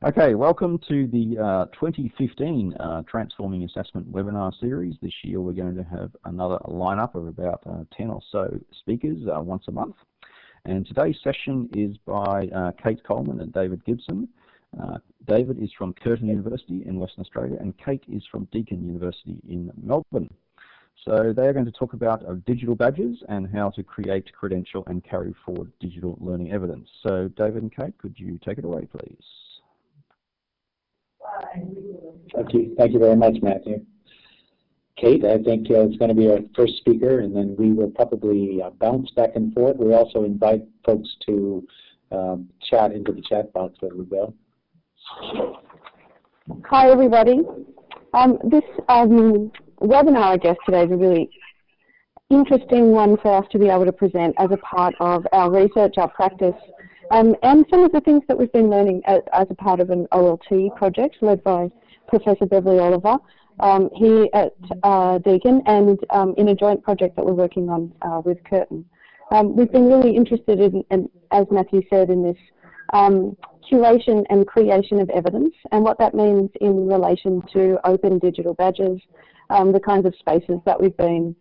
Okay, welcome to the 2015 Transforming Assessment webinar series. This year we're going to have another lineup of about 10 or so speakers once a month. And today's session is by Kate Coleman and David Gibson. David is from Curtin University in Western Australia and Kate is from Deakin University in Melbourne. So they are going to talk about digital badges and how to create, credential and carry forward digital learning evidence. So David and Kate, could you take it away, please? Thank you very much, Matthew. Kate, I think is going to be our first speaker, and then we will probably bounce back and forth. We also invite folks to chat into the chat box as we go. Hi, everybody. This webinar, I guess, today is a really interesting one for us to be able to present as a part of our research, our practice, and some of the things that we've been learning as a part of an OLT project led by Professor Beverly Oliver here at Deakin and in a joint project that we're working on with Curtin. We've been really interested in, as Matthew said, in this curation and creation of evidence and what that means in relation to open digital badges, the kinds of spaces that we've been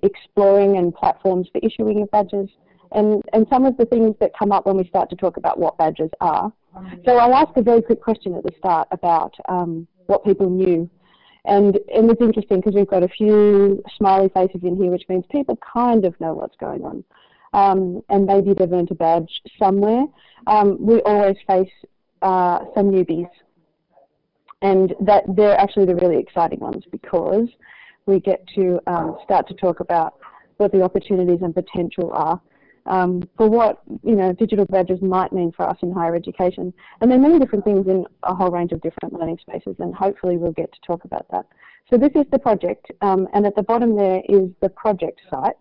exploring and platforms for issuing of badges, and some of the things that come up when we start to talk about what badges are. So I'll ask a very quick question at the start about what people knew. And it's interesting because we've got a few smiley faces in here, which means people kind of know what's going on. And maybe they've earned a badge somewhere. We always face some newbies. And that they're actually the really exciting ones because we get to start to talk about what the opportunities and potential are for what digital badges might mean for us in higher education. And there are many different things in a whole range of different learning spaces, and hopefully we'll get to talk about that. So this is the project, and at the bottom there is the project site.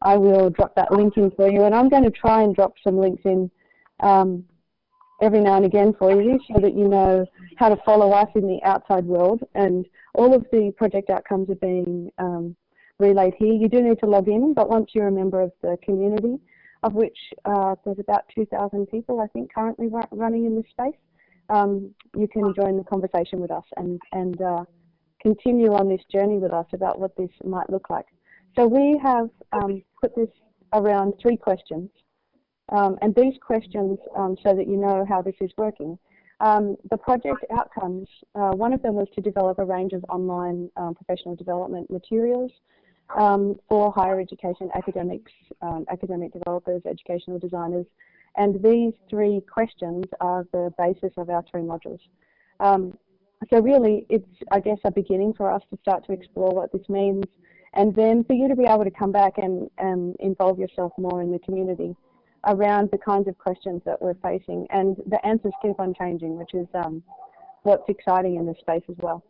I will drop that link in for you, and I'm going to try and drop some links in every now and again for you so that you know how to follow us in the outside world. And all of the project outcomes are being relayed here. You do need to log in, but once you're a member of the community, of which there's about 2,000 people, I think, currently running in this space, you can join the conversation with us and continue on this journey with us about what this might look like. So we have put this around 3 questions, and these questions, so that you know how this is working. The project outcomes, one of them was to develop a range of online professional development materials for higher education academics, academic developers, educational designers, and these 3 questions are the basis of our 3 modules. So really, it's, I guess, a beginning for us to start to explore what this means, and then for you to be able to come back and involve yourself more in the community around the kinds of questions that we're facing, and the answers keep on changing, which is what's exciting in this space as well.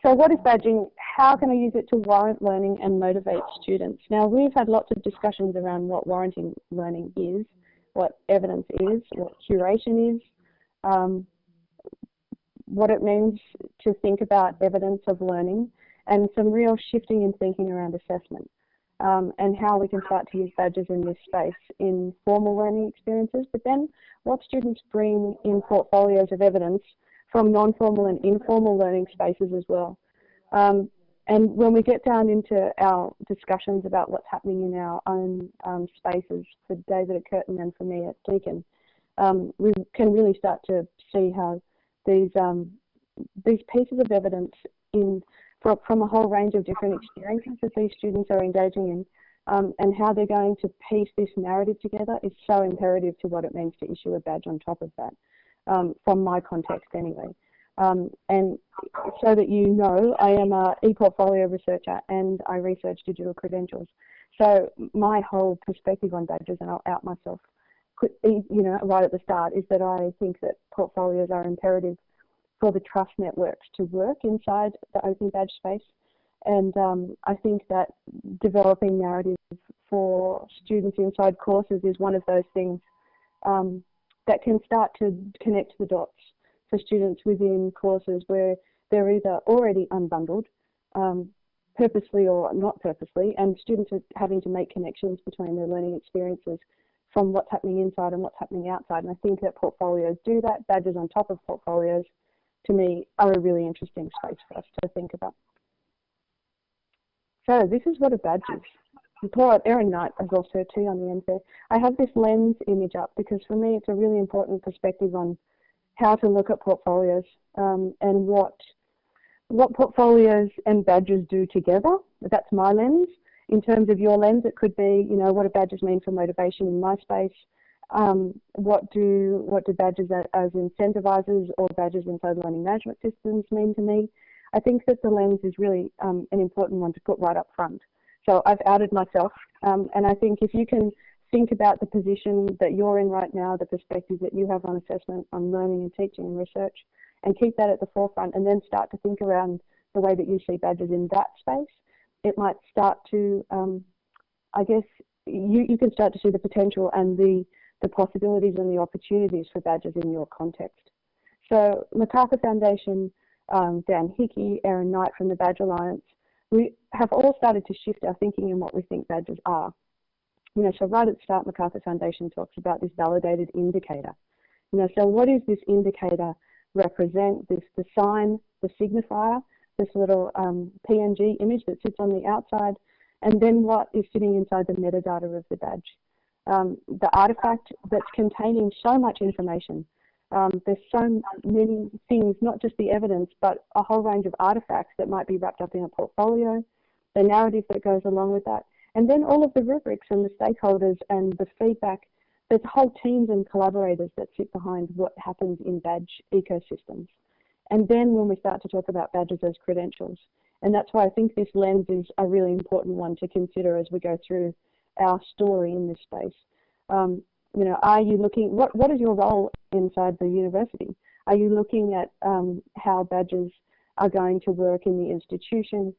So what is badging? How can I use it to warrant learning and motivate students? Now, we've had lots of discussions around what warranting learning is, what evidence is, what curation is, what it means to think about evidence of learning, and some real shifting in thinking around assessment, and how we can start to use badges in this space in formal learning experiences, but then what students bring in portfolios of evidence from non-formal and informal learning spaces as well. And when we get down into our discussions about what's happening in our own spaces, for David at Curtin and for me at Deakin, we can really start to see how these pieces of evidence from a whole range of different experiences that these students are engaging in, and how they're going to piece this narrative together is so imperative to what it means to issue a badge on top of that, from my context anyway. And so that you know, I am an e-portfolio researcher and I research digital credentials. So my whole perspective on badges, and I'll out myself, right at the start, is that I think that portfolios are imperative for the trust networks to work inside the open badge space. And I think that developing narratives for students inside courses is one of those things that can start to connect the dots for students within courses where they're either already unbundled, purposely or not purposely, and students are having to make connections between their learning experiences from what's happening inside and what's happening outside. And I think that portfolios do that. Badges on top of portfolios, to me, are a really interesting space for us to think about. So this is what a badge is. And poor Erin Knight has also too on the end there. I have this lens image up because for me it's a really important perspective on how to look at portfolios and what portfolios and badges do together. That's my lens. In terms of your lens, it could be, you know, what do badges mean for motivation in my space? What do badges as incentivizers or badges inside learning management systems mean to me? I think that the lens is really an important one to put right up front. So I've outed myself, and I think if you can think about the position that you're in right now, the perspective that you have on assessment, on learning and teaching and research, and keep that at the forefront, and then start to think around the way that you see badges in that space, it might start to, I guess, you can start to see the potential and the possibilities and the opportunities for badges in your context. So MacArthur Foundation, Dan Hickey, Erin Knight from the Badge Alliance, we have all started to shift our thinking in what we think badges are. You know, so right at the start, MacArthur Foundation talks about this validated indicator. You know, so what does this indicator represent? The sign, the signifier, this little PNG image that sits on the outside, and then what is sitting inside the metadata of the badge. The artifact that's containing so much information. There's so many things, not just the evidence, but a whole range of artifacts that might be wrapped up in a portfolio, the narrative that goes along with that, and then all of the rubrics and the stakeholders and the feedback. There's whole teams and collaborators that sit behind what happens in badge ecosystems. And then when we start to talk about badges as credentials, and that's why I think this lens is a really important one to consider as we go through our story in this space. You know, are you looking, what is your role inside the university? Are you looking at how badges are going to work in the institution?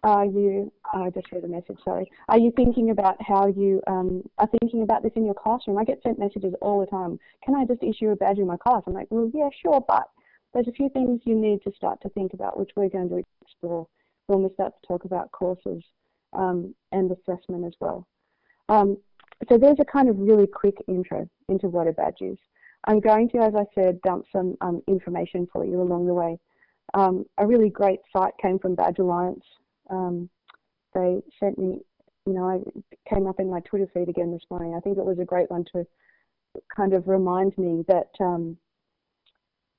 Are you, I just read a message, sorry. Are you thinking about how you are thinking about this in your classroom? I get sent messages all the time. Can I just issue a badge in my class? I'm like, well, yeah, sure, but there's a few things you need to start to think about, which we're going to explore when we start to talk about courses and assessment as well. So there's a kind of really quick intro into what a badge is. I'm going to, as I said, dump some information for you along the way. A really great site came from Badge Alliance. They sent me, you know, I came up in my Twitter feed again this morning. I think it was a great one to kind of remind me that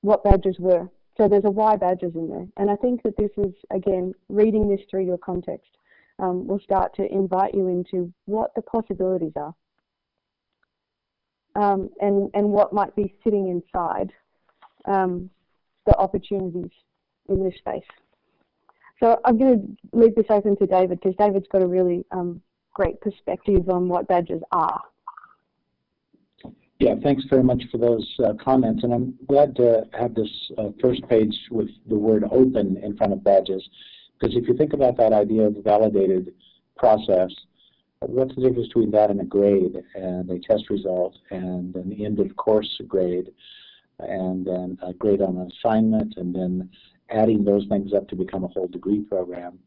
what badges were. So there's a why badges in there. And I think that this is, again, reading this through your context will start to invite you into what the possibilities are and what might be sitting inside the opportunities in this space. So I'm going to leave this open to David because David's got a really great perspective on what badges are. Yeah, thanks very much for those comments, and I'm glad to have this first page with the word open in front of badges, because if you think about that idea of the validated process, what's the difference between that and a grade and a test result and an end of course grade and then a grade on an assignment and then adding those things up to become a whole degree program?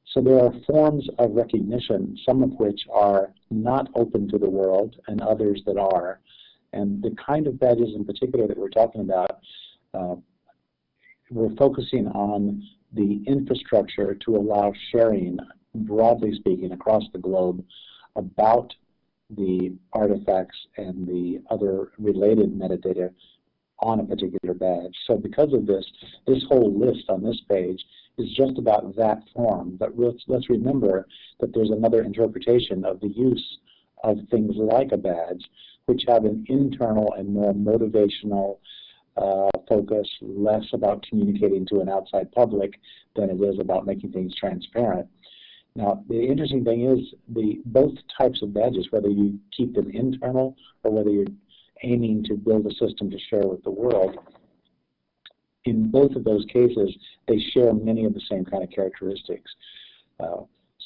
So there are forms of recognition, some of which are not open to the world and others that are. And the kind of badges in particular that we're talking about, we're focusing on the infrastructure to allow sharing, broadly speaking, across the globe about the artifacts and the other related metadata on a particular badge. So because of this, this whole list on this page is just about that form. But let's remember that there's another interpretation of the use of things like a badge, which have an internal and more motivational focus, less about communicating to an outside public than it is about making things transparent. Now, the interesting thing is both types of badges, whether you keep them internal or whether you're aiming to build a system to share with the world, in both of those cases, they share many of the same kind of characteristics.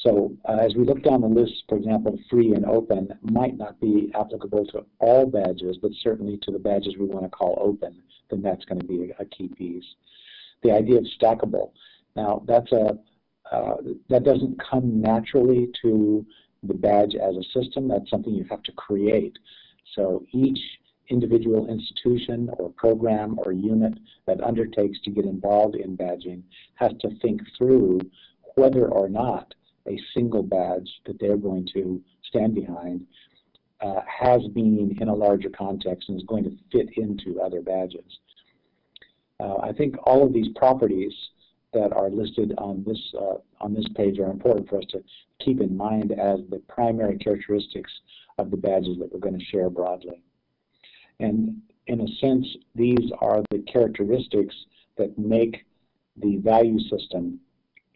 So as we look down the list, for example, free and open might not be applicable to all badges, but certainly to the badges we want to call open, then that's going to be a key piece. The idea of stackable. Now, that's that doesn't come naturally to the badge as a system, that's something you have to create. So each individual institution or program or unit that undertakes to get involved in badging has to think through whether or not a single badge that they're going to stand behind has meaning in a larger context and is going to fit into other badges. I think all of these properties that are listed on this page are important for us to keep in mind as the primary characteristics of the badges that we're going to share broadly. And in a sense, these are the characteristics that make the value system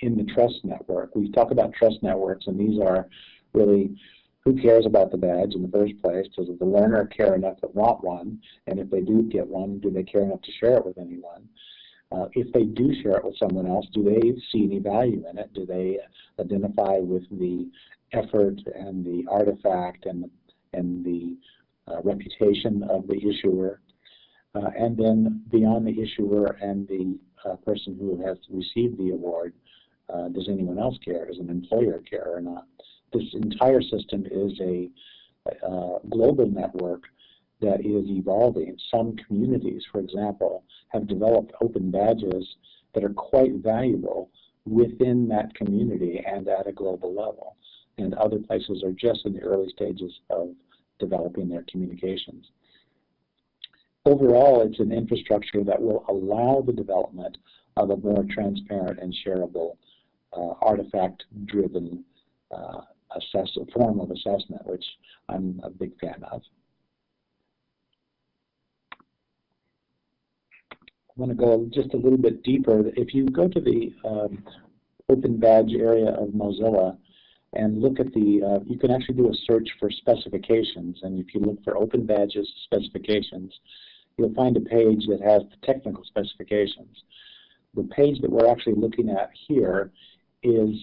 in the trust network. We talk about trust networks, and these are really who cares about the badge in the first place? Does the learner care enough to want one? And if they do get one, do they care enough to share it with anyone? If they do share it with someone else, do they see any value in it? Do they identify with the effort and the artifact and the reputation of the issuer? And then beyond the issuer and the person who has received the award, does anyone else care? Does an employer care or not? This entire system is a global network that is evolving. Some communities, for example, have developed open badges that are quite valuable within that community and at a global level. And other places are just in the early stages of developing their communications. Overall, it's an infrastructure that will allow the development of a more transparent and shareable artifact-driven form of assessment, which I'm a big fan of. I want to go just a little bit deeper. If you go to the open badge area of Mozilla and look at the, you can actually do a search for specifications, and if you look for open badges specifications, you'll find a page that has the technical specifications. The page that we're actually looking at here is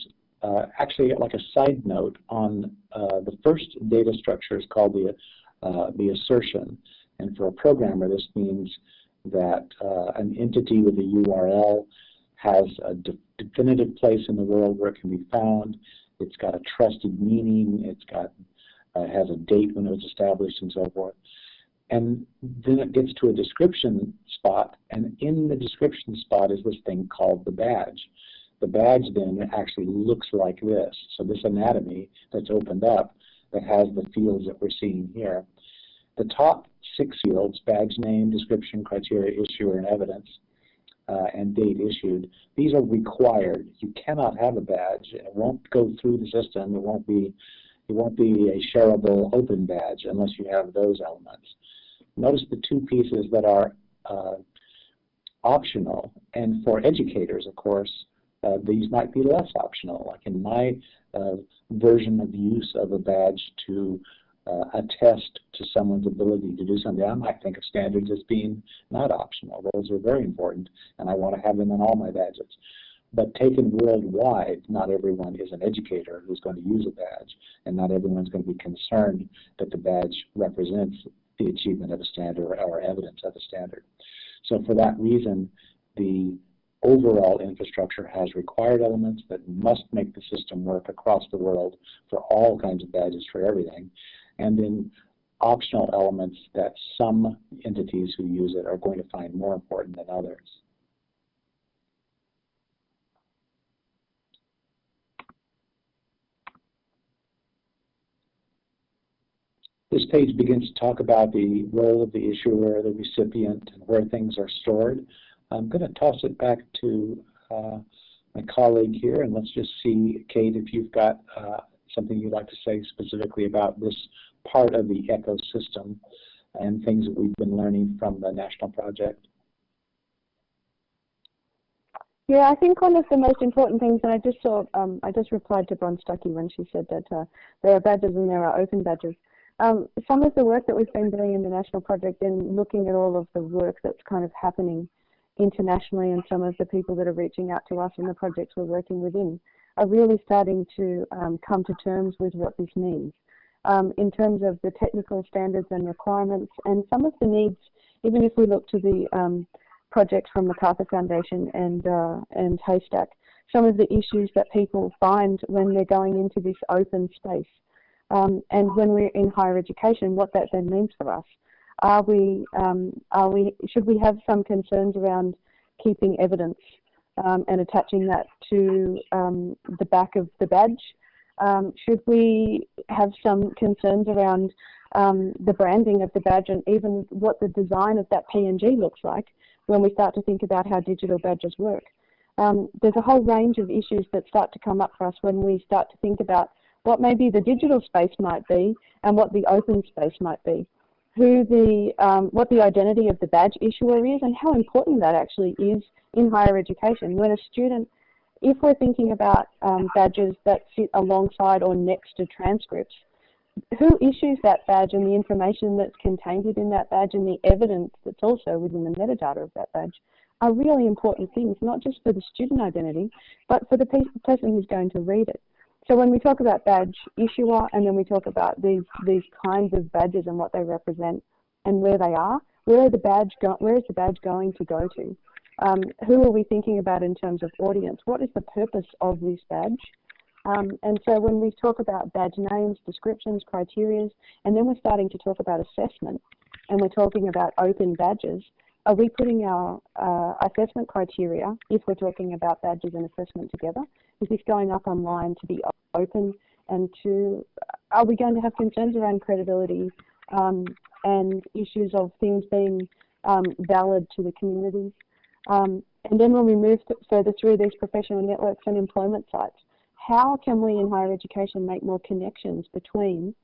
actually like a side note on the first data structure is called the assertion. And for a programmer, this means that an entity with a URL has a definitive place in the world where it can be found. It's got a trusted meaning. It's got has a date when it was established and so forth. And then it gets to a description spot, and in the description spot is this thing called the badge. The badge then actually looks like this. So this anatomy that's opened up that has the fields that we're seeing here. The top 6 fields, badge name, description, criteria, issuer, and evidence, and date issued, these are required. You cannot have a badge. It won't go through the system. It won't be a shareable open badge unless you have those elements. Notice the 2 pieces that are optional, and for educators, of course, these might be less optional. Like in my version of use of a badge to attest to someone's ability to do something, I might think of standards as being not optional. Those are very important, and I want to have them on all my badges. But taken worldwide, not everyone is an educator who's going to use a badge, and not everyone's going to be concerned that the badge represents the achievement of a standard or evidence of a standard. So for that reason, the overall infrastructure has required elements that must make the system work across the world for all kinds of badges for everything, and then optional elements that some entities who use it are going to find more important than others. This page begins to talk about the role of the issuer, the recipient, and where things are stored. I'm going to toss it back to my colleague here, and let's just see, Kate, if you've got something you'd like to say specifically about this part of the ecosystem and things that we've been learning from the national project. Yeah, I think one of the most important things, and I just saw, I just replied to Bron Stuckey when she said that there are badges and there are open badges. Some of the work that we've been doing in the national project and looking at all of the work that's kind of happening internationally, and some of the people that are reaching out to us in the projects we're working within are really starting to come to terms with what this means in terms of the technical standards and requirements, and some of the needs. Even if we look to the projects from MacArthur Foundation and Haystack, some of the issues that people find when they're going into this open space and when we're in higher education, what that then means for us. Should we have some concerns around keeping evidence and attaching that to the back of the badge? Should we have some concerns around the branding of the badge and even what the design of that PNG looks like when we start to think about how digital badges work? There's a whole range of issues that start to come up for us when we start to think about what maybe the digital space might be and what the open space might be. What the identity of the badge issuer is and how important that actually is in higher education. When a student, if we're thinking about badges that sit alongside or next to transcripts, who issues that badge and the information that's contained within that badge and the evidence that's also within the metadata of that badge are really important things, not just for the student identity, but for the person who's going to read it. So when we talk about badge issuer and then we talk about these kinds of badges and what they represent and where they are, where is the badge going to go to? Who are we thinking about in terms of audience? What is the purpose of this badge? And so when we talk about badge names, descriptions, criteria, and then we're starting to talk about assessment and we're talking about open badges, are we putting our assessment criteria, if we're talking about badges and assessment together, is this going up online to be open and are we going to have concerns around credibility and issues of things being valid to the communities? And then when we move further through these professional networks and employment sites, how can we in higher education make more connections between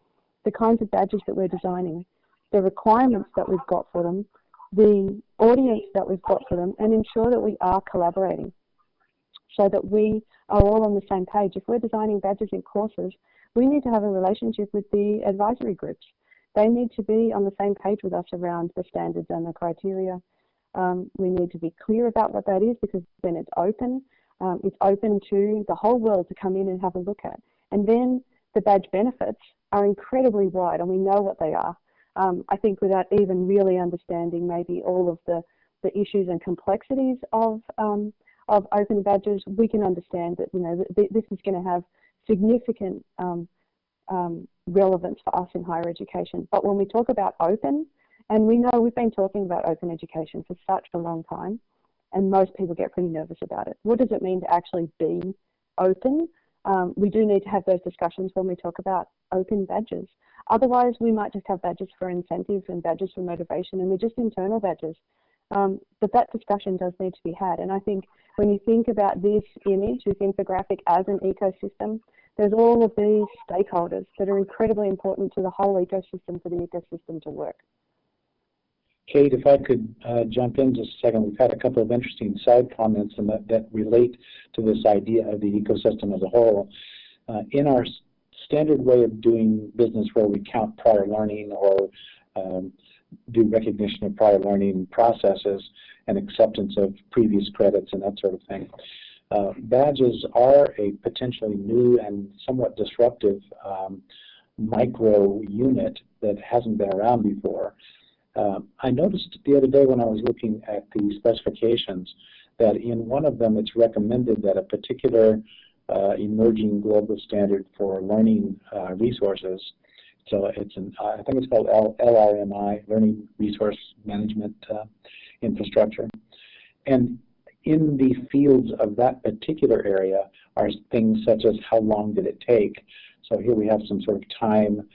the kinds of badges that we're designing, the requirements that we've got for them, the audience that we've got for them, and ensure that we are collaborating so that we are all on the same page. If we're designing badges in courses, we need to have a relationship with the advisory groups. They need to be on the same page with us around the standards and the criteria. We need to be clear about what that is because then it's open. It's open to the whole world to come in and have a look at. And then the badge benefits are incredibly wide and we know what they are. I think without even really understanding maybe all of the issues and complexities of open badges, we can understand that this is going to have significant relevance for us in higher education. But when we talk about open, and we know we've been talking about open education for such a long time, and most people get pretty nervous about it. What does it mean to actually be open? We do need to have those discussions when we talk about open badges. Otherwise, we might just have badges for incentives and badges for motivation, and they're just internal badges. But that discussion does need to be had. And I think when you think about this image, this infographic as an ecosystem, there's all of these stakeholders that are incredibly important to the whole ecosystem for the ecosystem to work. Kate, if I could jump in just a second. We've had a couple of interesting side comments and that relate to this idea of the ecosystem as a whole. In our standard way of doing business where we count prior learning or do recognition of prior learning processes and acceptance of previous credits and that sort of thing, badges are a potentially new and somewhat disruptive micro unit that hasn't been around before. I noticed the other day when I was looking at the specifications that in one of them it's recommended that a particular emerging global standard for learning resources, so I think it's called LRMI, Learning Resource Management Infrastructure, and in the fields of that particular area are things such as how long did it take. So here we have some sort of time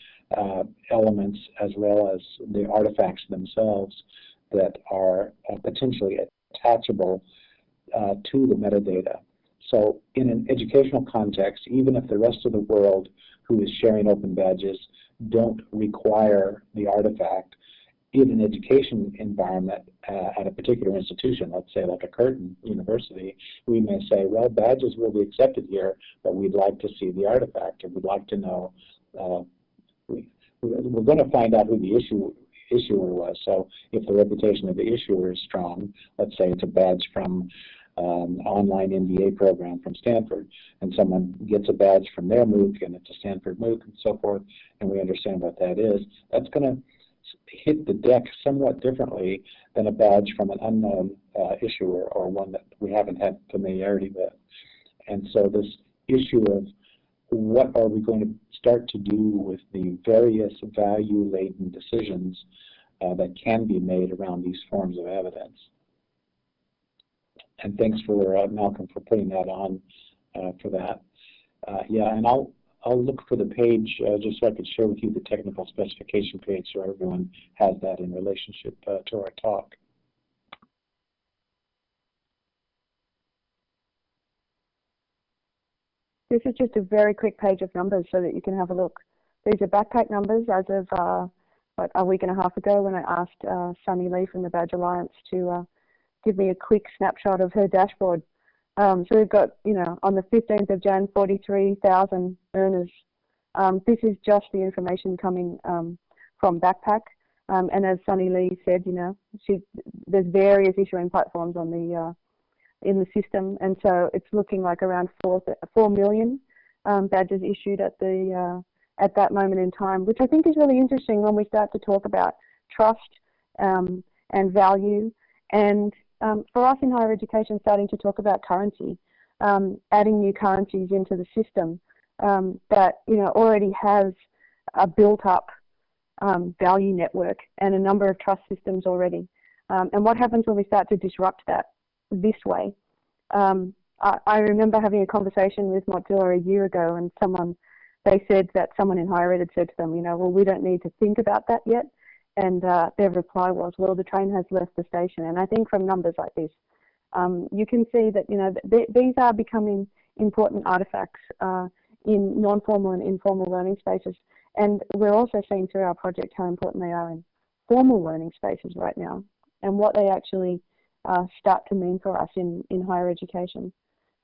elements as well as the artifacts themselves that are potentially attachable to the metadata. So in an educational context, even if the rest of the world who is sharing open badges don't require the artifact, in an education environment at a particular institution, let's say like a Curtin University, we may say, well, badges will be accepted here, but we'd like to see the artifact, and we'd like to know we're going to find out who the issuer was. So if the reputation of the issuer is strong, let's say it's a badge from an online MBA program from Stanford, and someone gets a badge from their MOOC, and it's a Stanford MOOC and so forth, and we understand what that is, that's going to hit the deck somewhat differently than a badge from an unknown issuer or one that we haven't had familiarity with. And so this issue of what are we going to start to do with the various value-laden decisions that can be made around these forms of evidence. And thanks for Malcolm for putting that on for that. Yeah, and I'll look for the page just so I could share with you the technical specification page so everyone has that in relationship to our talk. This is just a very quick page of numbers so that you can have a look. These are backpack numbers as of what, a week and a half ago when I asked Sunny Lee from the Badge Alliance to give me a quick snapshot of her dashboard. So we've got, you know, on the 15th of Jan, 43,000 earners. This is just the information coming from Backpack. And as Sunny Lee said, you know, there's various issuing platforms on the in the system, and so it's looking like around 4 million badges issued at that moment in time, which I think is really interesting when we start to talk about trust and value, and for us in higher education, starting to talk about currency, adding new currencies into the system that, you know, already has a built-up value network and a number of trust systems already. And what happens when we start to disrupt that this way? I remember having a conversation with Mozilla a year ago, and they said that someone in higher ed had said to them, you know, well, we don't need to think about that yet. And their reply was, well, the train has left the station. And I think from numbers like this, you can see that, you know, these are becoming important artifacts in non-formal and informal learning spaces. And we're also seeing through our project how important they are in formal learning spaces right now and what they actually start to mean for us in higher education.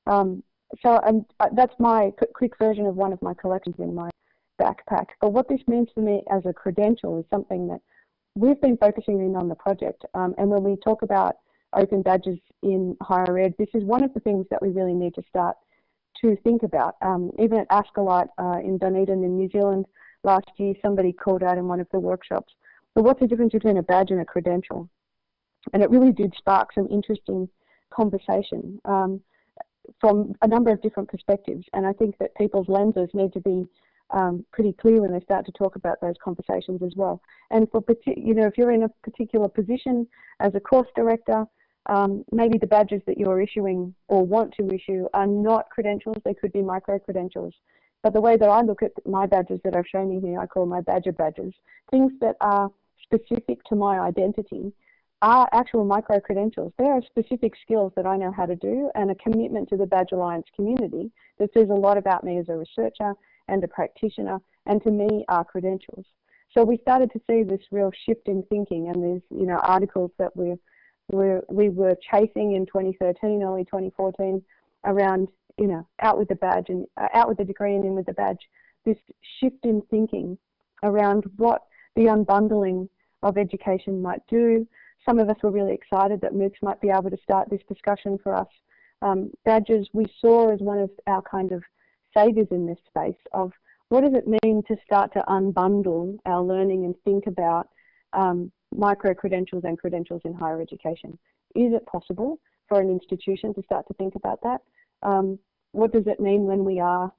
That's my quick version of one of my collections in my backpack. But what this means to me as a credential is something that we've been focusing in on the project. And when we talk about open badges in higher ed, this is one of the things that we really need to start to think about. Even at Ascolite in Dunedin in New Zealand last year, somebody called out in one of the workshops, so what's the difference between a badge and a credential? And it really did spark some interesting conversation from a number of different perspectives. And I think that people's lenses need to be pretty clear when they start to talk about those conversations as well. And for, you know, if you're in a particular position as a course director, maybe the badges that you're issuing or want to issue are not credentials, they could be micro-credentials. But the way that I look at my badges that I've shown you here, I call my badger badges, things that are specific to my identity are actual micro-credentials. There are specific skills that I know how to do and a commitment to the Badge Alliance community that says a lot about me as a researcher and a practitioner, and to me are credentials. So we started to see this real shift in thinking, and there's, you know, articles that we were chasing in 2013, early 2014 around, you know, out with the badge and out with the degree and in with the badge. This shift in thinking around what the unbundling of education might do. Some of us were really excited that MOOCs might be able to start this discussion for us. Badges we saw as one of our kind of saviors in this space of what does it mean to start to unbundle our learning and think about micro-credentials and credentials in higher education. Is it possible for an institution to start to think about that? What does it mean when we are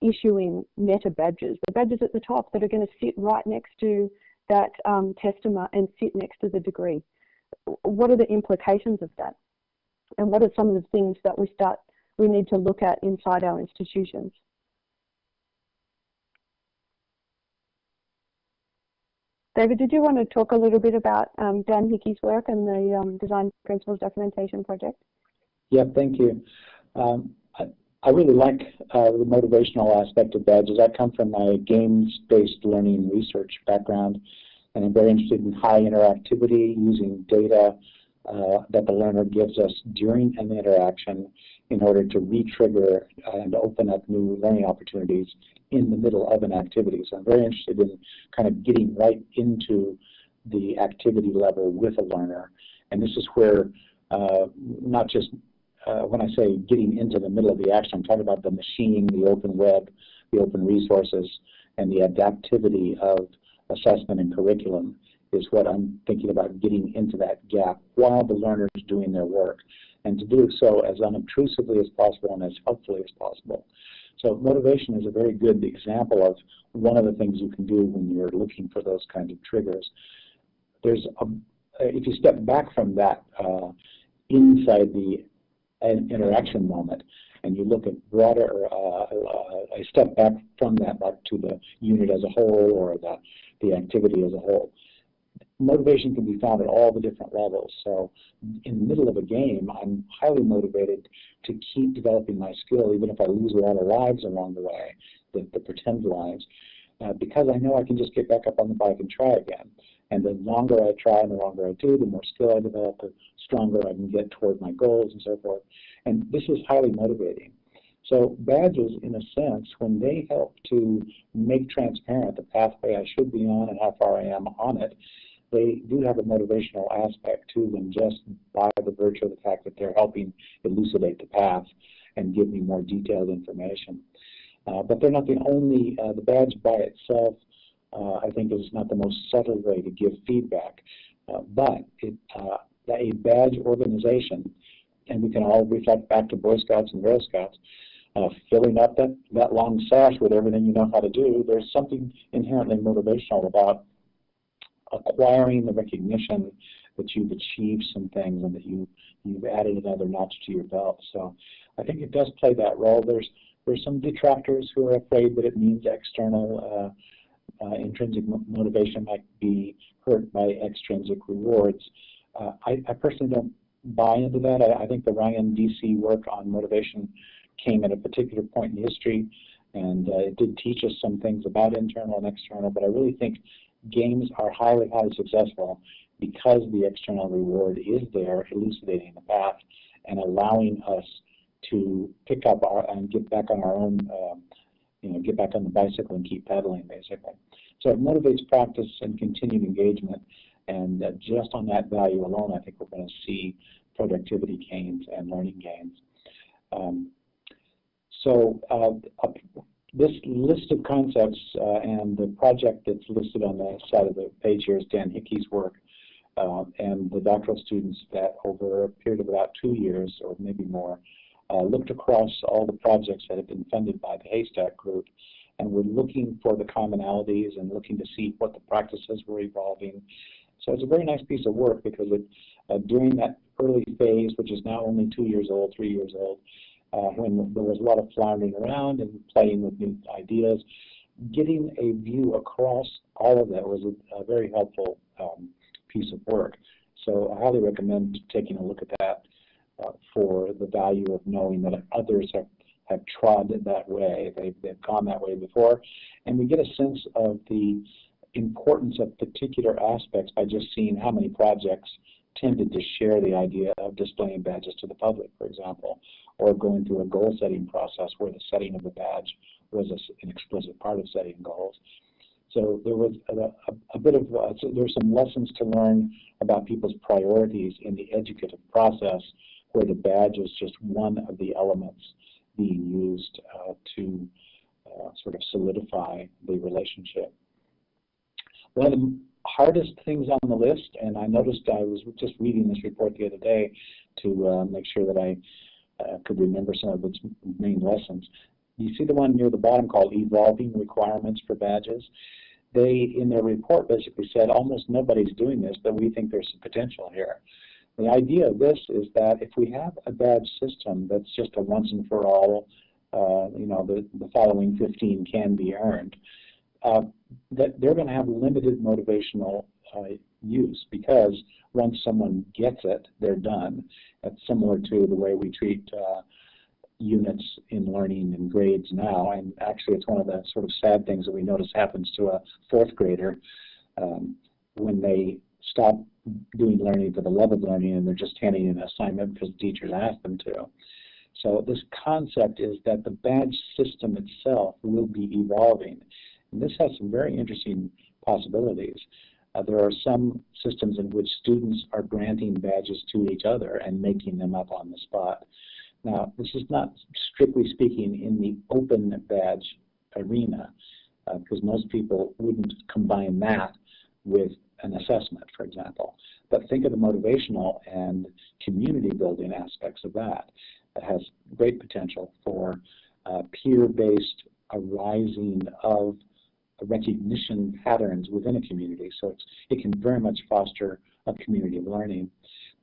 issuing meta badges, the badges at the top that are going to sit right next to that testament and sit next to the degree? What are the implications of that? And what are some of the things that we need to look at inside our institutions? David, did you want to talk a little bit about Dan Hickey's work and the Design Principles Documentation Project? Yeah, thank you. I really like the motivational aspect of badges. I come from my games-based learning research background, and I'm very interested in high interactivity, using data that the learner gives us during an interaction in order to re-trigger and open up new learning opportunities in the middle of an activity. So I'm very interested in kind of getting right into the activity level with a learner. And this is where not just when I say getting into the middle of the action, I'm talking about the machining, the open web, the open resources, and the adaptivity of assessment and curriculum is what I'm thinking about, getting into that gap while the learner is doing their work, and to do so as unobtrusively as possible and as helpfully as possible. So motivation is a very good example of one of the things you can do when you're looking for those kinds of triggers. If you step back from that inside the interaction moment, and you look at broader, a step back from that, like to the unit as a whole or the activity as a whole, motivation can be found at all the different levels. So in the middle of a game, I'm highly motivated to keep developing my skill, even if I lose a lot of lives along the way, the pretend lives, because I know I can just get back up on the bike and try again. And the longer I try and the longer I do, the more skill I develop, the stronger I can get toward my goals and so forth. And this is highly motivating. So badges, in a sense, when they help to make transparent the pathway I should be on and how far I am on it, they do have a motivational aspect to them just by the virtue of the fact that they're helping elucidate the path and give me more detailed information. But they're not the only, the badge by itself, I think, is not the most subtle way to give feedback. But a badge organization, and we can all reflect back to Boy Scouts and Girl Scouts, filling up that long sash with everything you know how to do, there's something inherently motivational about acquiring the recognition that you've achieved some things and that you've added another notch to your belt. So I think it does play that role. There's some detractors who are afraid that it means external intrinsic motivation might be hurt by extrinsic rewards. I personally don't buy into that. I think the Ryan DC work on motivation came at a particular point in history, and it did teach us some things about internal and external, but I really think games are highly, highly successful because the external reward is there, elucidating the path and allowing us to pick up and get back on our own, get back on the bicycle and keep pedaling, basically. So it motivates practice and continued engagement, and just on that value alone, I think we're going to see productivity gains and learning gains. This list of concepts and the project that's listed on the side of the page here is Dan Hickey's work, and the doctoral students that over a period of about 2 years or maybe more looked across all the projects that have been funded by the Haystack Group, and were looking for the commonalities and looking to see what the practices were evolving. So it's a very nice piece of work because during that early phase, which is now only 2 years old, 3 years old, when there was a lot of floundering around and playing with new ideas, getting a view across all of that was a very helpful piece of work. So I highly recommend taking a look at that for the value of knowing that others have trod that way. They've gone that way before. And we get a sense of the importance of particular aspects by just seeing how many projects tended to share the idea of displaying badges to the public, for example, or going through a goal-setting process where the setting of the badge was an explicit part of setting goals. So there was a bit of, there's some lessons to learn about people's priorities in the educative process, where the badge is just one of the elements being used to sort of solidify the relationship. One of the hardest things on the list, and I noticed I was just reading this report the other day to make sure that I could remember some of its main lessons. You see the one near the bottom called Evolving Requirements for Badges? They, in their report, basically said almost nobody's doing this, but we think there's some potential here. The idea of this is that if we have a badge system that's just a once and for all, the following 15 can be earned, that they're going to have limited motivational use, because once someone gets it, they're done. That's similar to the way we treat units in learning and grades now, and actually it's one of the sort of sad things that we notice happens to a fourth grader when they stop doing learning for the love of learning and they're just handing in an assignment because the teachers asked them to. So this concept is that the badge system itself will be evolving, and this has some very interesting possibilities. There are some systems in which students are granting badges to each other and making them up on the spot. Now, this is not, strictly speaking, in the open badge arena, because most people wouldn't combine that with an assessment, for example. But think of the motivational and community building aspects of that. That has great potential for peer-based arising of recognition patterns within a community. So it can very much foster a community of learning.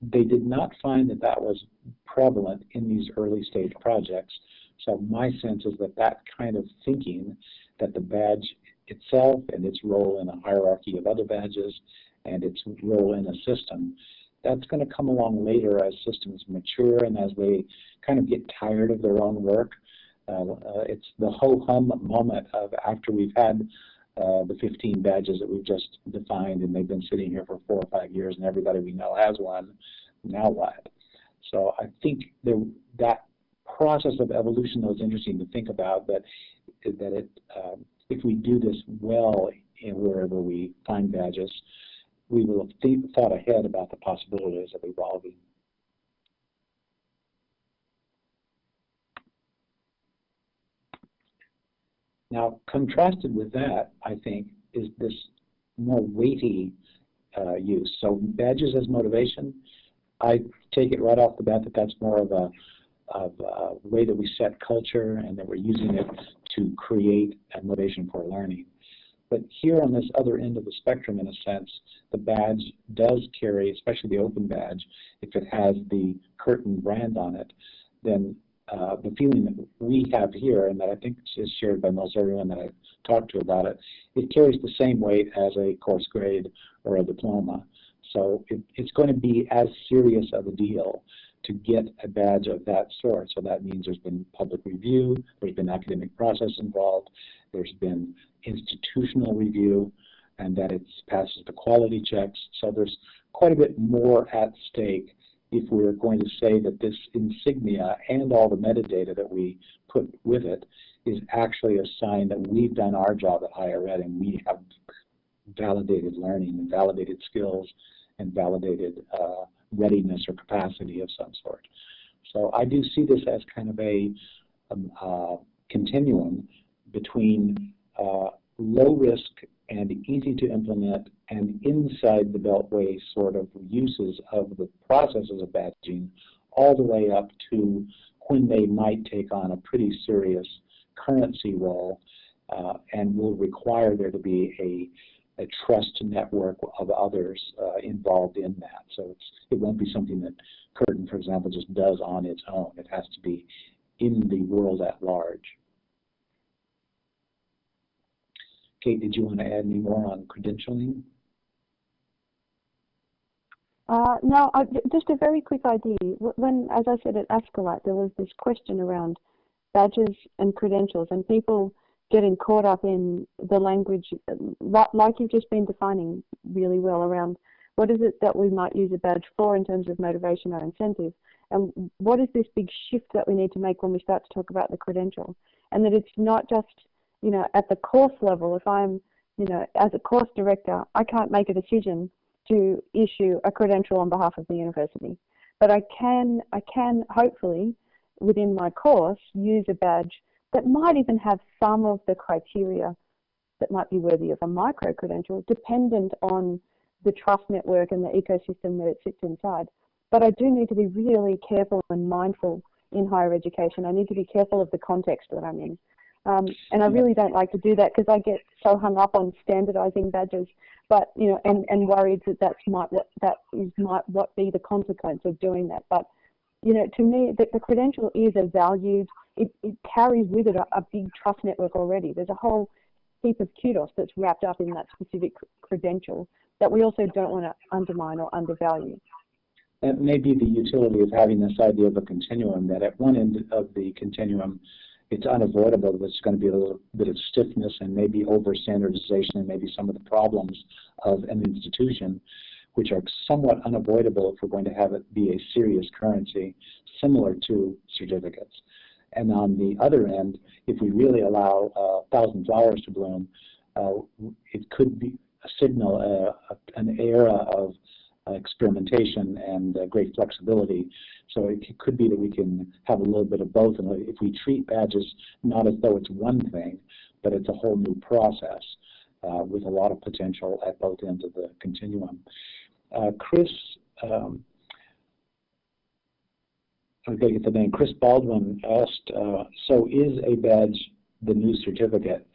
They did not find that that was prevalent in these early stage projects. So my sense is that that kind of thinking, that the badge itself and its role in a hierarchy of other badges and its role in a system, that's going to come along later as systems mature and as they kind of get tired of their own work. It's the ho-hum moment of after we've had the 15 badges that we've just defined, and they've been sitting here for 4 or 5 years, and everybody we know has one. Now what? So I think that process of evolution was interesting to think about. If we do this well in wherever we find badges, we will have thought ahead about the possibilities of evolving. Now, contrasted with that, I think, is this more weighty use. So badges as motivation, I take it right off the bat that that's more of a way that we set culture and that we're using it to create a motivation for learning. But here on this other end of the spectrum, in a sense, the badge does carry, especially the open badge, if it has the Curtin brand on it, then the feeling that we have here, and that I think is shared by most everyone that I've talked to about it, it carries the same weight as a course grade or a diploma. So it's going to be as serious of a deal to get a badge of that sort. So that means there's been public review, there's been academic process involved, there's been institutional review, and that it passes the quality checks. So there's quite a bit more at stake if we're going to say that this insignia and all the metadata that we put with it is actually a sign that we've done our job at higher ed and we have validated learning and validated skills and validated readiness or capacity of some sort. So I do see this as kind of a continuum between low risk and easy to implement and inside the beltway sort of uses of the processes of badging, all the way up to when they might take on a pretty serious currency role and will require there to be a trust network of others involved in that. So it won't be something that Curtin, for example, just does on its own. It has to be in the world at large. Kate, did you want to add any more on credentialing? No, just a very quick idea. When, as I said at Ascalite, there was this question around badges and credentials and people getting caught up in the language, like you've just been defining really well, around what is it that we might use a badge for in terms of motivation or incentive, and what is this big shift that we need to make when we start to talk about the credential, and that it's not just, you know, at the course level. If I'm, you know, as a course director, I can't make a decision to issue a credential on behalf of the university, but I can hopefully within my course use a badge that might even have some of the criteria that might be worthy of a micro-credential, dependent on the trust network and the ecosystem that it sits inside. But I do need to be really careful and mindful in higher education. I need to be careful of the context that I'm in. And I really don't like to do that because I get so hung up on standardizing badges, but, you know, and worried that might be the consequence of doing that. But, you know, to me, the credential is a valued, it carries with it a big trust network already. There's a whole heap of kudos that's wrapped up in that specific credential that we also don't want to undermine or undervalue. That may be the utility of having this idea of a continuum, that at one end of the continuum, it's unavoidable that there's going to be a little bit of stiffness and maybe over-standardization and maybe some of the problems of an institution, which are somewhat unavoidable if we're going to have it be a serious currency, similar to certificates. And on the other end, if we really allow 1,000 flowers to bloom, it could be a signal, an era of experimentation and great flexibility. So it could be that we can have a little bit of both. And if we treat badges not as though it's one thing, but it's a whole new process with a lot of potential at both ends of the continuum. Chris, I've got to get the name. Chris Baldwin asked, so is a badge the new certificate?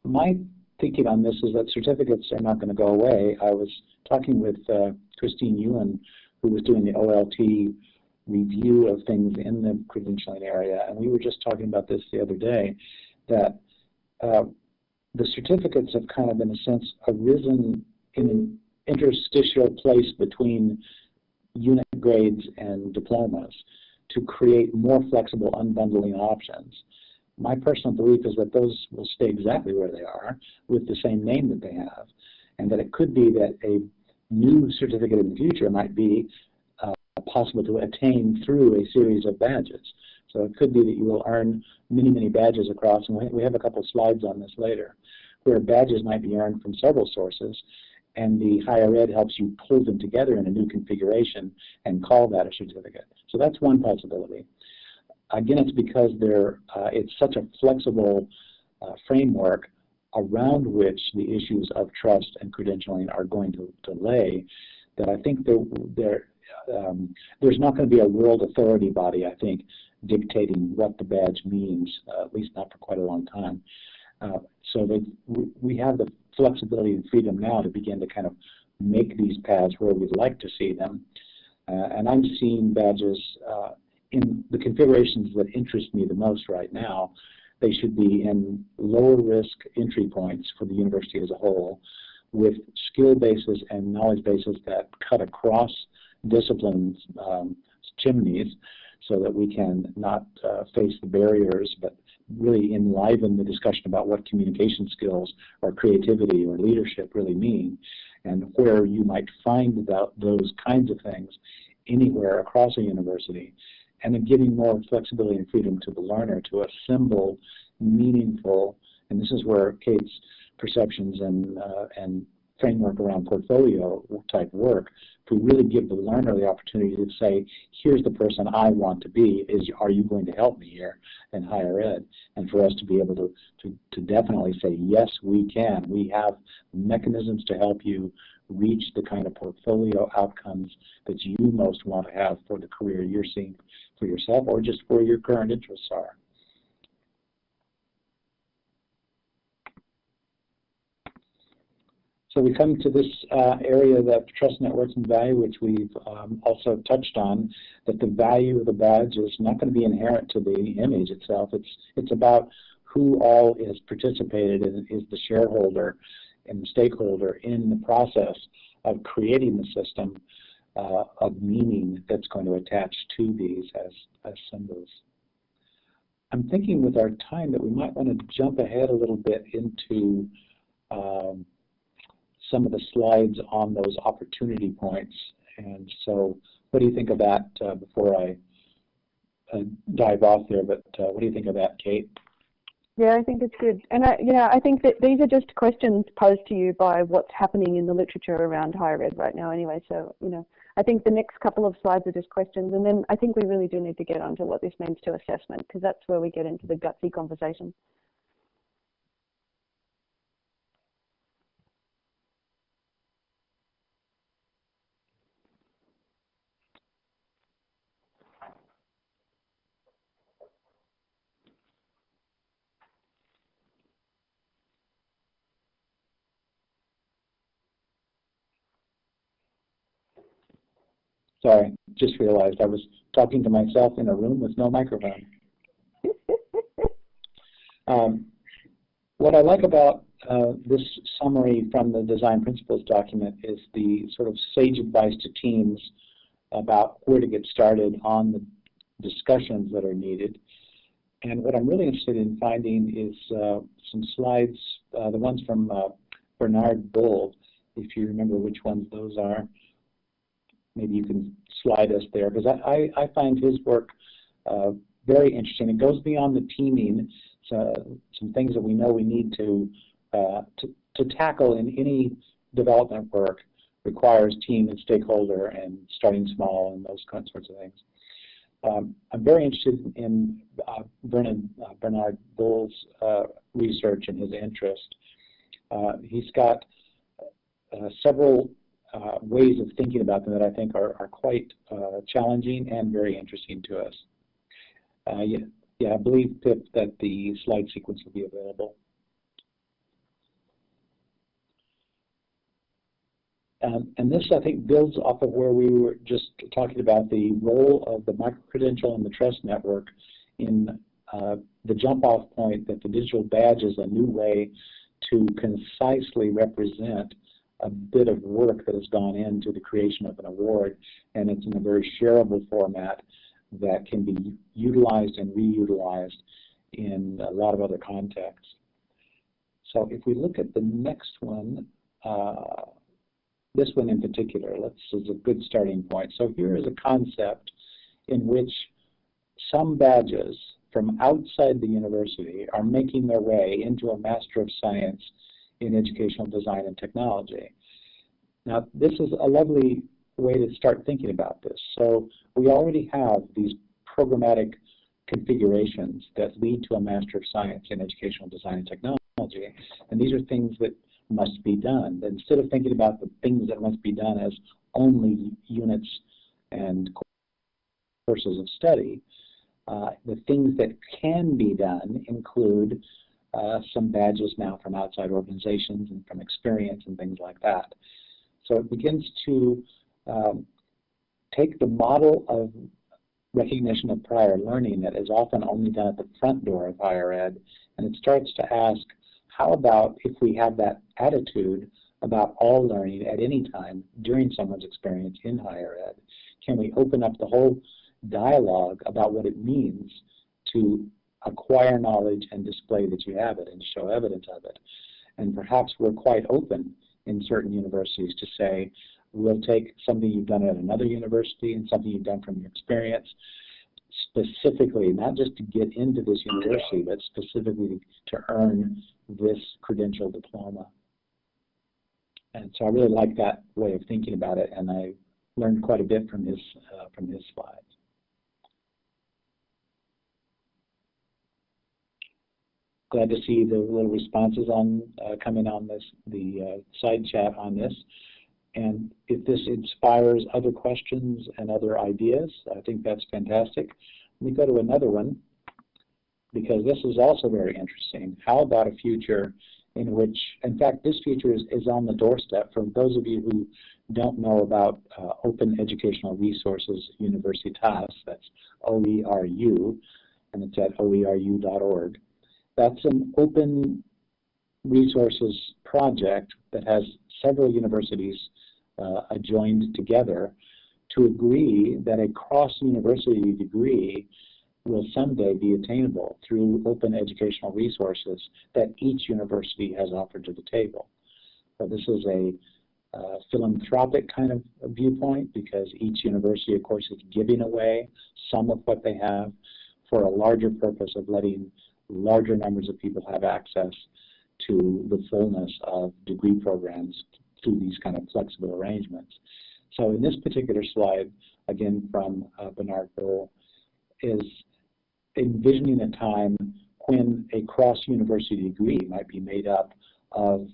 My thinking on this is that certificates are not going to go away. I was talking with Christine Ewan, who was doing the OLT review of things in the credentialing area, and we were just talking about this the other day, that the certificates have kind of, in a sense, arisen in an interstitial place between unit grades and diplomas to create more flexible unbundling options. My personal belief is that those will stay exactly where they are with the same name that they have, and that it could be that a new certificate in the future might be possible to attain through a series of badges. So it could be that you will earn many, many badges across, and we have a couple of slides on this later, where badges might be earned from several sources, and the higher ed helps you pull them together in a new configuration and call that a certificate. So that's one possibility. Again, it's because it's such a flexible framework around which the issues of trust and credentialing are going to lay, that I think there's not going to be a world authority body, I think, dictating what the badge means, at least not for quite a long time. So that we have the flexibility and freedom now to begin to kind of make these paths where we'd like to see them. And I'm seeing badges in the configurations that interest me the most right now. They should be in lower risk entry points for the university as a whole, with skill bases and knowledge bases that cut across disciplines chimneys, so that we can not face the barriers, but really enliven the discussion about what communication skills or creativity or leadership really mean, and where you might find those kinds of things anywhere across a university, and then giving more flexibility and freedom to the learner to assemble meaningful, and this is where Kate's perceptions and framework around portfolio type work, to really give the learner the opportunity to say, here's the person I want to be, are you going to help me here in higher ed? And for us to be able to definitely say, yes, we can. We have mechanisms to help you reach the kind of portfolio outcomes that you most want to have for the career you're seeing for yourself, or just for your current interests are. So we come to this area of trust networks and value, which we've also touched on, that the value of the badge is not going to be inherent to the image itself. It's about who all is participated and is the shareholder and the stakeholder in the process of creating the system of meaning that's going to attach to these as symbols. I'm thinking with our time that we might want to jump ahead a little bit into some of the slides on those opportunity points. And so what do you think of that before I dive off there? But what do you think of that, Kate? Yeah, I think it's good. And I think that these are just questions posed to you by what's happening in the literature around higher ed right now anyway. So, I think the next couple of slides are just questions. And then I think we really do need to get onto what this means to assessment, because that's where we get into the gutsy conversation. Sorry, just realized I was talking to myself in a room with no microphone. What I like about this summary from the design principles document is the sort of sage advice to teams about where to get started on the discussions that are needed. And what I'm really interested in finding is some slides, the ones from Bernard Bull, if you remember which ones those are. Maybe you can slide us there, because I find his work very interesting. It goes beyond the teaming. Some things that we know we need to tackle in any development work requires team and stakeholder and starting small and those kinds sorts of things. I'm very interested in Bernard Bull's research and his interest. He's got several ways of thinking about them that I think are quite challenging and very interesting to us. Yeah, I believe, Pip, that the slide sequence will be available. And this, I think, builds off of where we were just talking about the role of the micro-credential and the trust network in the jump-off point that the digital badge is a new way to concisely represent a bit of work that has gone into the creation of an award, and it's in a very shareable format that can be utilized and reutilized in a lot of other contexts. So if we look at the next one, this one in particular, this is a good starting point. So here is a concept in which some badges from outside the university are making their way into a Master of Science in Educational Design and Technology. Now, this is a lovely way to start thinking about this. So we already have these programmatic configurations that lead to a Master of Science in Educational Design and Technology, and these are things that must be done. Instead of thinking about the things that must be done as only units and courses of study, the things that can be done include some badges now from outside organizations and from experience and things like that. So it begins to take the model of recognition of prior learning that is often only done at the front door of higher ed, and it starts to ask, how about if we have that attitude about all learning at any time during someone's experience in higher ed? Can we open up the whole dialogue about what it means to acquire knowledge and display that you have it and show evidence of it? And perhaps we're quite open in certain universities to say, we'll take something you've done at another university and something you've done from your experience, specifically, not just to get into this university, but specifically to earn this credential diploma. And so I really like that way of thinking about it, and I learned quite a bit from his slides. Glad to see the little responses on coming on this, the side chat on this. And if this inspires other questions and other ideas, I think that's fantastic. Let me go to another one, because this is also very interesting. How about a future in which, in fact, this future is on the doorstep. For those of you who don't know about Open Educational Resources Universitas, that's OERU, and it's at oeru.org. That's an open resources project that has several universities joined together to agree that a cross-university degree will someday be attainable through open educational resources that each university has offered to the table. So this is a philanthropic kind of viewpoint, because each university, of course, is giving away some of what they have for a larger purpose of letting larger numbers of people have access to the fullness of degree programs through these kind of flexible arrangements. So in this particular slide, again from Bernard Bull, is envisioning a time when a cross-university degree might be made up of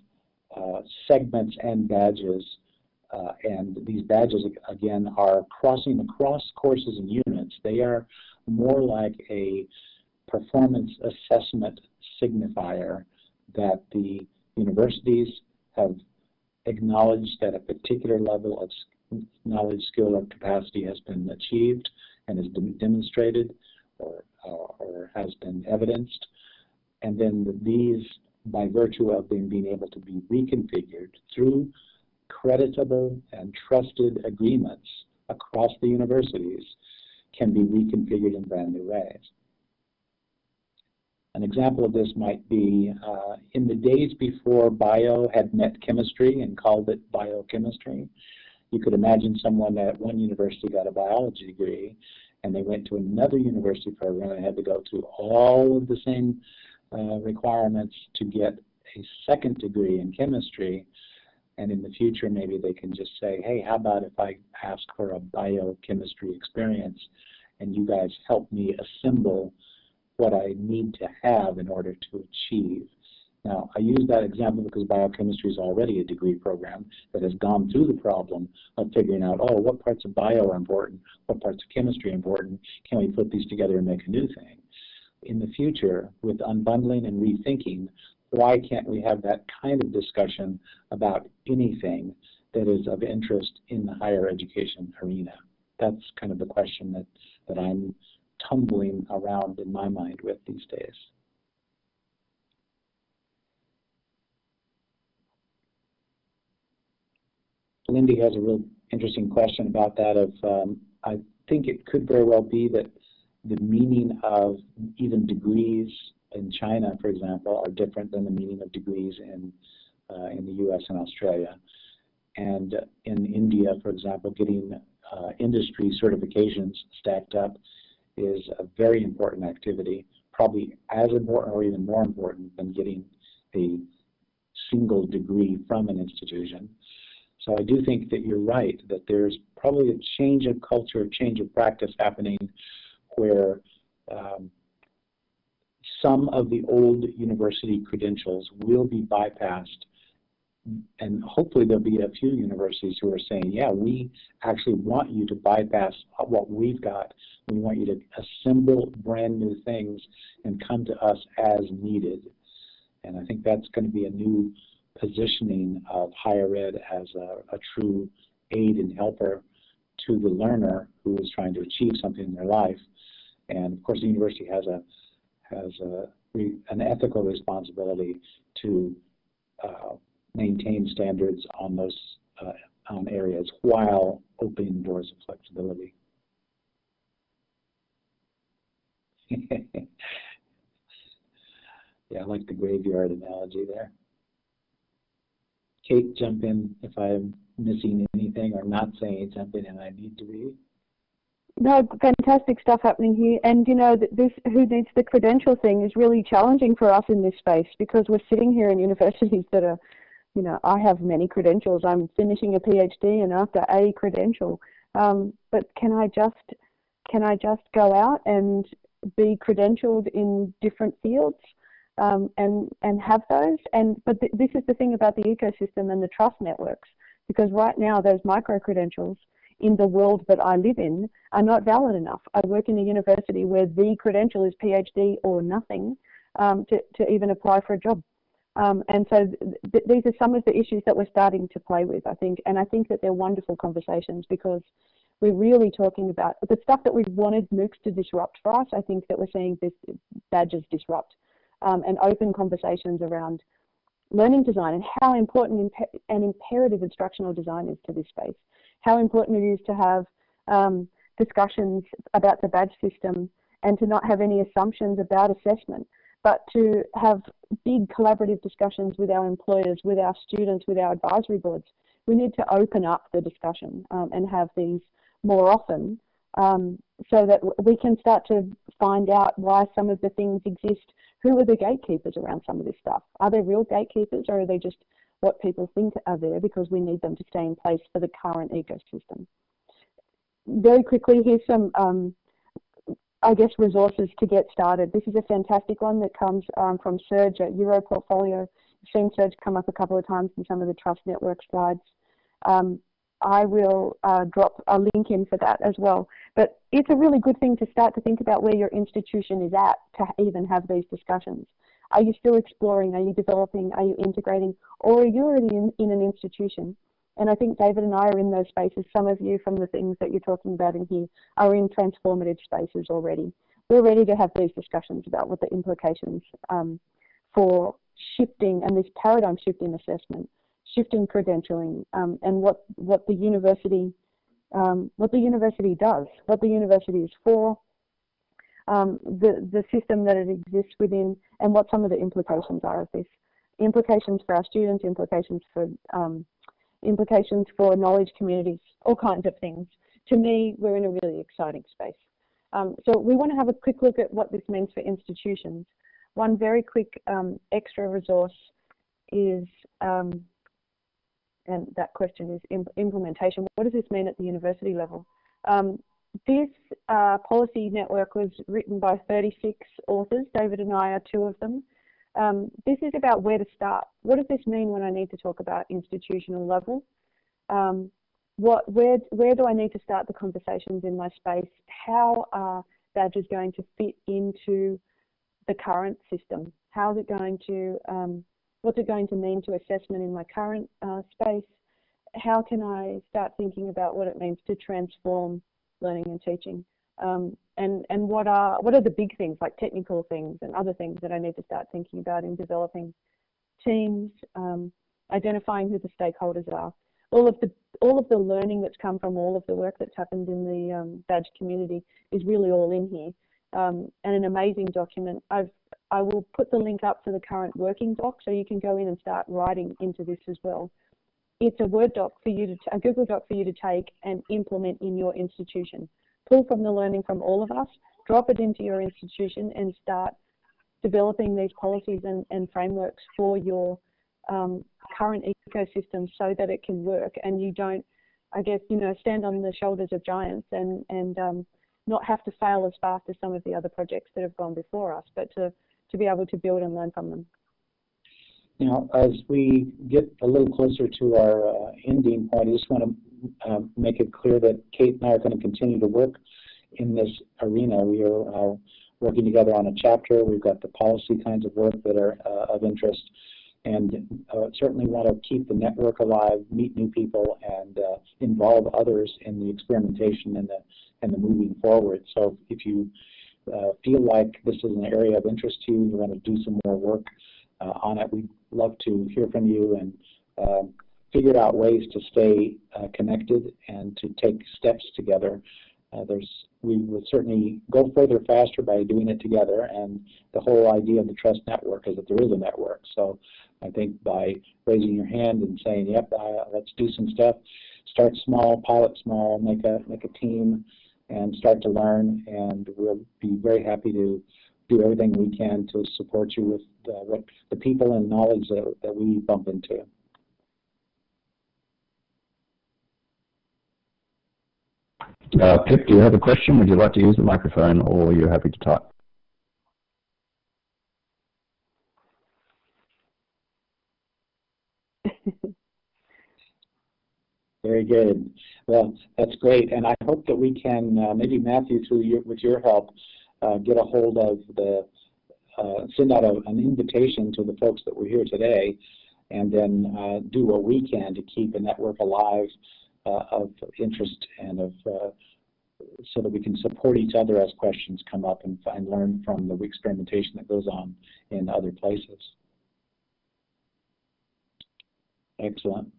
segments and badges, and these badges, again, are crossing across courses and units. They are more like a performance assessment signifier that the universities have acknowledged that a particular level of knowledge, skill, or capacity has been achieved and has been demonstrated or has been evidenced. And then these, by virtue of them being able to be reconfigured through creditable and trusted agreements across the universities, can be reconfigured in brand new ways. An example of this might be in the days before bio had met chemistry and called it biochemistry. You could imagine someone at one university got a biology degree, and they went to another university program and had to go through all of the same requirements to get a second degree in chemistry. And in the future, maybe they can just say, hey, how about if I ask for a biochemistry experience and you guys help me assemble what I need to have in order to achieve Now, I use that example because biochemistry is already a degree program that has gone through the problem of figuring out, oh, what parts of bio are important, what parts of chemistry are important, can we put these together and make a new thing? In the future, with unbundling and rethinking, why can't we have that kind of discussion about anything that is of interest in the higher education arena? That's kind of the question that I'm tumbling around in my mind with these days. Lindy has a real interesting question about that I think it could very well be that the meaning of even degrees in China, for example, are different than the meaning of degrees in the US and Australia. And in India, for example, getting industry certifications stacked up is a very important activity, probably as important or even more important than getting a single degree from an institution. So I do think that you're right, that there's probably a change of culture, a change of practice happening where some of the old university credentials will be bypassed, and hopefully there'll be a few universities who are saying, yeah, we actually want you to bypass what we've got. We want you to assemble brand new things and come to us as needed. And I think that's going to be a new positioning of higher ed as a true aid and helper to the learner who is trying to achieve something in their life. And of course, the university has an ethical responsibility to maintain standards on those areas while opening doors of flexibility. Yeah, I like the graveyard analogy there. Kate, jump in if I'm missing anything or not saying something and I need to be. No, fantastic stuff happening here. And, you know, this who needs the credential thing is really challenging for us in this space because we're sitting here in universities that are, you know, I have many credentials. I'm finishing a PhD and after a credential. But can I just go out and be credentialed in different fields and have those? But this is the thing about the ecosystem and the trust networks, because right now those micro-credentials in the world that I live in are not valid enough. I work in a university where the credential is PhD or nothing to even apply for a job. And so these are some of the issues that we're starting to play with, I think. And I think that they're wonderful conversations because we're really talking about the stuff that we've wanted MOOCs to disrupt for us. I think that we're seeing this badges disrupt and open conversations around learning design and how important and imperative instructional design is to this space. How important it is to have discussions about the badge system and to not have any assumptions about assessment, but to have big collaborative discussions with our employers, with our students, with our advisory boards. We need to open up the discussion and have these more often so that we can start to find out why some of the things exist. Who are the gatekeepers around some of this stuff? Are they real gatekeepers or are they just what people think are there because we need them to stay in place for the current ecosystem? Very quickly, here's some, I guess, resources to get started. This is a fantastic one that comes from Serge at Euro Portfolio. I've seen Serge come up a couple of times in some of the Trust Network slides. I will drop a link in for that as well. But it's a really good thing to start to think about where your institution is at to even have these discussions. Are you still exploring? Are you developing? Are you integrating? Or are you already in an institution? And I think David and I are in those spaces. Some of you from the things that you're talking about in here are in transformative spaces already. We're ready to have these discussions about what the implications for shifting and this paradigm shift in assessment, shifting credentialing, and what the university does, what the university is for, the system that it exists within, and what some of the implications are of this. Implications for our students, implications for knowledge communities, all kinds of things. To me, we're in a really exciting space. So we want to have a quick look at what this means for institutions. One very quick extra resource is, and that question is implementation. What does this mean at the university level? This policy network was written by 36 authors. David and I are two of them. This is about where to start. What does this mean when I need to talk about institutional level? Where do I need to start the conversations in my space? How are badges going to fit into the current system? How is it going to, what's it going to mean to assessment in my current space? How can I start thinking about what it means to transform learning and teaching? And what are the big things, like technical things and other things that I need to start thinking about in developing teams, identifying who the stakeholders are. All of the learning that's come from all of the work that's happened in the badge community is really all in here, and an amazing document. I will put the link up to the current working doc, so you can go in and start writing into this as well. It's a Word doc for you to, a Google Doc for you to take and implement in your institution. Pull from the learning from all of us, drop it into your institution, and start developing these policies and frameworks for your current ecosystem so that it can work, and you don't, I guess, you know, stand on the shoulders of giants and not have to fail as fast as some of the other projects that have gone before us, but to be able to build and learn from them. You know, as we get a little closer to our ending point, I just want to make it clear that Kate and I are going to continue to work in this arena. We are working together on a chapter. We've got the policy kinds of work that are of interest, and certainly want to keep the network alive, meet new people, and involve others in the experimentation and the moving forward. So if you feel like this is an area of interest to you, you want to do some more work on it, we'd love to hear from you and figure out ways to stay connected and to take steps together. We will certainly go further faster by doing it together, and the whole idea of the Trust Network is that there is a network. So I think by raising your hand and saying, yep, let's do some stuff, start small, pilot small, make a team, and start to learn, and we'll be very happy to do everything we can to support you with what the people and knowledge that we bump into. Pip, do you have a question? Would you like to use the microphone, or are you happy to type? Very good. Well, that's great, and I hope that we can, maybe Matthew, with your help, get a hold of send out an invitation to the folks that were here today, and then do what we can to keep a network alive of interest and of so that we can support each other as questions come up and learn from the experimentation that goes on in other places. Excellent.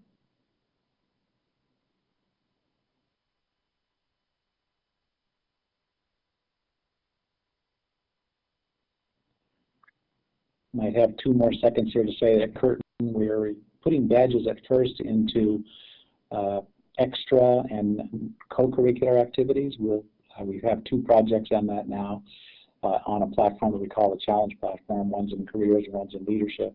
Might have 2 more seconds here to say that Curtin, we're putting badges at first into extra and co-curricular activities. We have 2 projects on that now on a platform that we call the Challenge Platform. One's in careers, one's in leadership.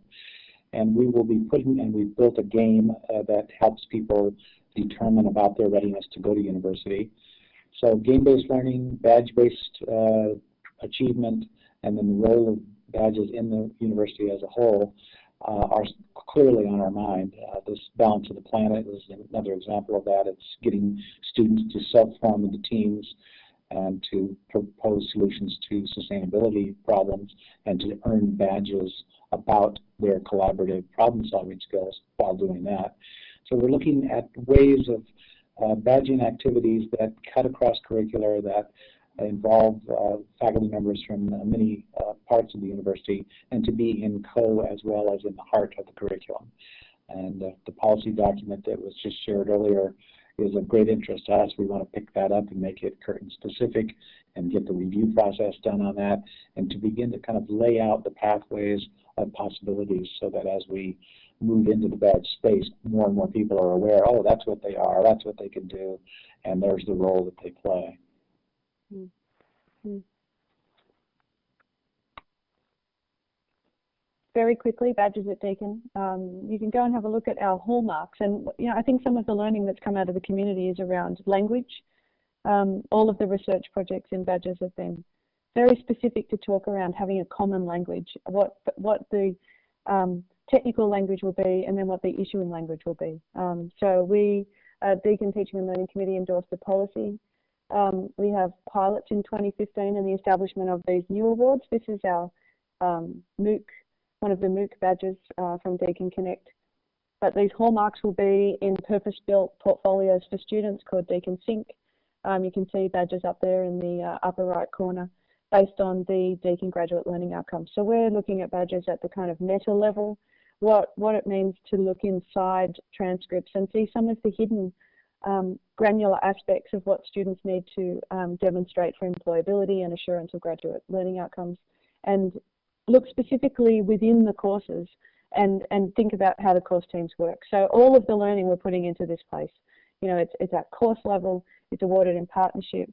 And we will be we've built a game that helps people determine about their readiness to go to university. So game-based learning, badge-based achievement, and then the role of badges in the university as a whole are clearly on our mind. This Balance of the Planet is another example of that. It's getting students to self-form into teams and to propose solutions to sustainability problems and to earn badges about their collaborative problem-solving skills while doing that. So we're looking at ways of badging activities that cut across curricular, that involve faculty members from many parts of the university, and to be in as well as in the heart of the curriculum. And the policy document that was just shared earlier is of great interest to us. We want to pick that up and make it Curtin specific and get the review process done on that, and to begin to kind of lay out the pathways of possibilities so that as we move into the badge space, more and more people are aware, oh, that's what they are, that's what they can do, and there's the role that they play. Mm-hmm. Very quickly, badges at Deakin. You can go and have a look at our hallmarks, and I think some of the learning that's come out of the community is around language. All of the research projects in badges have been very specific to talk around having a common language, what the technical language will be, and then what the issuing language will be. So we, Deakin Teaching and Learning Committee, endorsed the policy. We have pilots in 2015 and the establishment of these new awards. This is our MOOC, one of the MOOC badges from Deakin Connect. But these hallmarks will be in purpose-built portfolios for students called Deakin Sync. You can see badges up there in the upper right corner based on the Deakin graduate learning outcomes. So we're looking at badges at the kind of meta level, what it means to look inside transcripts and see some of the hidden granular aspects of what students need to demonstrate for employability and assurance of graduate learning outcomes, and look specifically within the courses and think about how the course teams work. So all of the learning we're putting into this place, you know, it's at course level, it's awarded in partnership.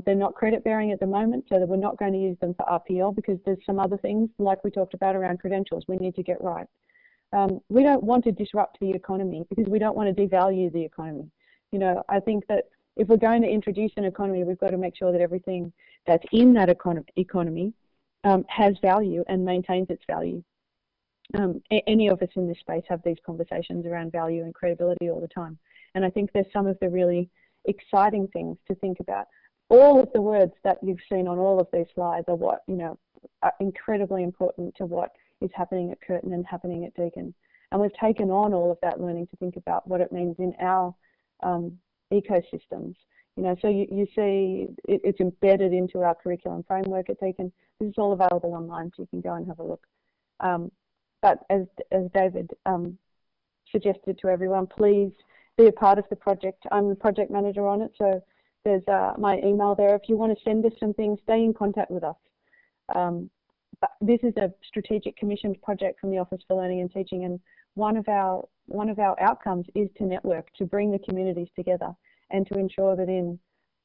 They're not credit bearing at the moment, so that we're not going to use them for RPL because there's some other things like we talked about around credentials we need to get right. We don't want to disrupt the economy because we don't want to devalue the economy. You know, I think that if we're going to introduce an economy, we've got to make sure that everything that's in that economy has value and maintains its value. Any of us in this space have these conversations around value and credibility all the time. And I think there's some of the really exciting things to think about. All of the words that you've seen on all of these slides are what, you know, are incredibly important to what is happening at Curtin and happening at Deakin. And we've taken on all of that learning to think about what it means in our ecosystems. You know, so you see it's embedded into our curriculum framework at Deakin. This is all available online, so you can go and have a look. But as David suggested to everyone, please be a part of the project. I'm the project manager on it, so there's my email there. If you want to send us some things, stay in contact with us. But this is a strategic commissioned project from the Office for Learning and Teaching, and one of our outcomes is to network, to bring the communities together, and to ensure that in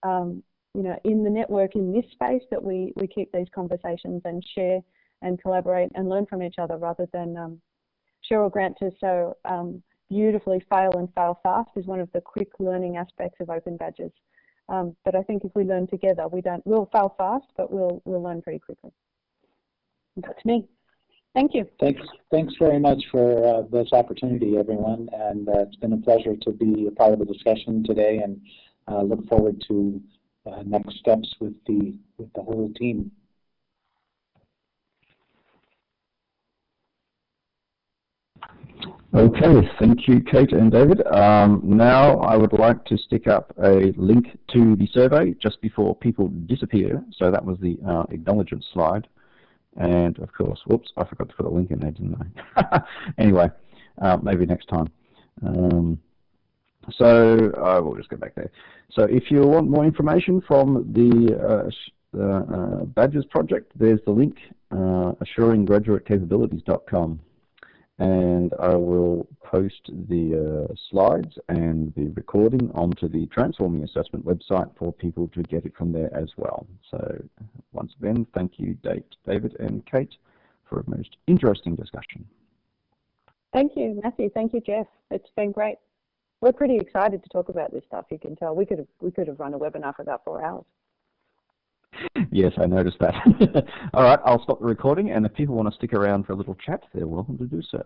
you know, in the network in this space that we keep these conversations and share and collaborate and learn from each other, rather than Cheryl Grant to so beautifully fail and fail fast is one of the quick learning aspects of open badges. But I think if we learn together, we'll fail fast, but we'll learn pretty quickly. That's me. Thank you. Thanks very much for this opportunity, everyone. And it's been a pleasure to be a part of the discussion today, and look forward to next steps with the whole team. Okay, thank you, Kate and David. Now I would like to stick up a link to the survey just before people disappear. So that was the acknowledgement slide. And of course, whoops, I forgot to put a link in there, didn't I? Anyway, maybe next time. So we'll just go back there. So if you want more information from the Badges project, there's the link, assuringgraduatecapabilities.com. And I will post the slides and the recording onto the Transforming Assessment website for people to get it from there as well. So once again, thank you, David and Kate, for a most interesting discussion. Thank you, Matthew. Thank you, Jeff. It's been great. We're pretty excited to talk about this stuff. You can tell we could have run a webinar for about 4 hours. Yes, I noticed that. All right, I'll stop the recording, and if people want to stick around for a little chat, they're welcome to do so.